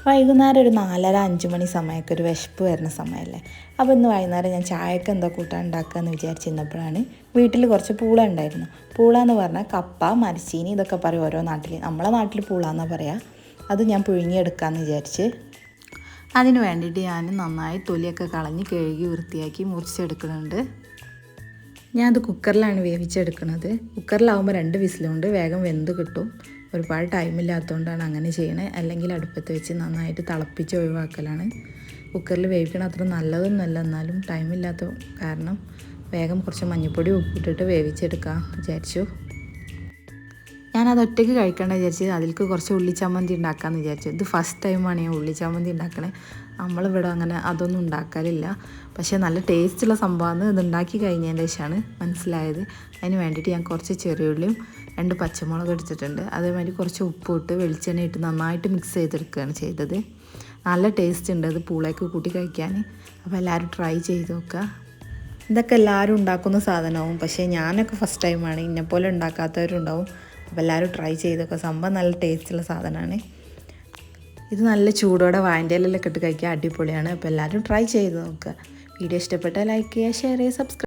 വൈകുന്നേരം ഒരു 4:30-5 മണി സമയമൊക്കെ ഒരു വിശപ്പ് വരുന്ന സമയമല്ലേ. അപ്പോൾ ഇന്ന് വൈകുന്നേരം ഞാൻ ചായക്ക് എന്താ കൂട്ടാൻ ഉണ്ടാക്കുകയെന്ന് വിചാരിച്ചിരുന്നപ്പോഴാണ് വീട്ടിൽ കുറച്ച് പൂള ഉണ്ടായിരുന്നു. പൂള എന്ന് പറഞ്ഞാൽ കപ്പ, മരച്ചീനി ഇതൊക്കെ പറയും ഓരോ നാട്ടിൽ. നമ്മളെ നാട്ടിൽ പൂള എന്നാണ് പറയുക. അത് ഞാൻ പുഴുങ്ങിയെടുക്കാമെന്ന് വിചാരിച്ച് അതിന് വേണ്ടിയിട്ട് ഞാൻ നന്നായി തൊലിയൊക്കെ കളഞ്ഞ് കഴുകി വൃത്തിയാക്കി മുറിച്ചെടുക്കുന്നുണ്ട്. ഞാനത് കുക്കറിലാണ് വേവിച്ചെടുക്കുന്നത്. കുക്കറിലാവുമ്പോൾ 2 വിസിലുകൊണ്ട് വേഗം വെന്ത് കിട്ടും. ഒരുപാട് ടൈമില്ലാത്തതുകൊണ്ടാണ് അങ്ങനെ ചെയ്യണത്. അല്ലെങ്കിൽ അടുപ്പത്ത് വെച്ച് നന്നായിട്ട് തിളപ്പിച്ച് ഒഴിവാക്കലാണ്. കുക്കറിൽ വേവിക്കണം അത്ര നല്ലതൊന്നുമല്ല, എന്നാലും ടൈമില്ലാത്ത കാരണം വേഗം കുറച്ച് മഞ്ഞൾപ്പൊടി ഉപ്പിട്ടിട്ട് വേവിച്ചെടുക്കാം വിചാരിച്ചു. ഞാനത് ഒറ്റയ്ക്ക് കഴിക്കേണ്ട വിചാരിച്ച് അതിലേക്ക് കുറച്ച് ഉള്ളിച്ചമ്മന്തി ഉണ്ടാക്കാമെന്ന് വിചാരിച്ചു. ഇത് ഫസ്റ്റ് ടൈമാണ് ഞാൻ ഉള്ളിച്ചമ്മന്തി ഉണ്ടാക്കണേ. നമ്മളിവിടെ അങ്ങനെ അതൊന്നും ഉണ്ടാക്കാറില്ല. പക്ഷേ നല്ല ടേസ്റ്റുള്ള സംഭവമാണ്. ഇത് ഉണ്ടാക്കി കഴിഞ്ഞതിൻ്റെ ശേഷമാണ് മനസ്സിലായത്. അതിന് വേണ്ടിയിട്ട് ഞാൻ കുറച്ച് ചെറിയുള്ളിയും 2 പച്ചമുളക് എടുത്തിട്ടുണ്ട്. അതേമാതിരി കുറച്ച് ഉപ്പിട്ട് വെളിച്ചെണ്ണ ഇട്ട് നന്നായിട്ട് മിക്സ് ചെയ്തെടുക്കുകയാണ് ചെയ്തത്. നല്ല ടേസ്റ്റ് ഉണ്ട് അത് പൂളയ്ക്ക് കൂട്ടി കഴിക്കാൻ. അപ്പോൾ എല്ലാവരും ട്രൈ ചെയ്ത് നോക്കുക. ഇതൊക്കെ എല്ലാവരും ഉണ്ടാക്കുന്ന സാധനമാവും, പക്ഷേ ഞാനൊക്കെ ഫസ്റ്റ് ടൈമാണ്. ഇന്നെപ്പോലെ ഉണ്ടാക്കാത്തവരുണ്ടാവും. അപ്പോൾ എല്ലാവരും ട്രൈ ചെയ്തൊക്കെ. സംഭവം നല്ല ടേസ്റ്റുള്ള സാധനമാണ്. ഇത് നല്ല ചൂടോടെ വാഴൻ്റെ ഇലയിലൊക്കെ ഇട്ട് കഴിക്കാൻ അടിപൊളിയാണ്. അപ്പോൾ എല്ലാവരും ട്രൈ ചെയ്ത് നോക്കുക. വീഡിയോ ഇഷ്ടപ്പെട്ടാൽ ലൈക്ക് ചെയ്യുക, ഷെയർ ചെയ്യുക, സബ്സ്ക്രൈബ്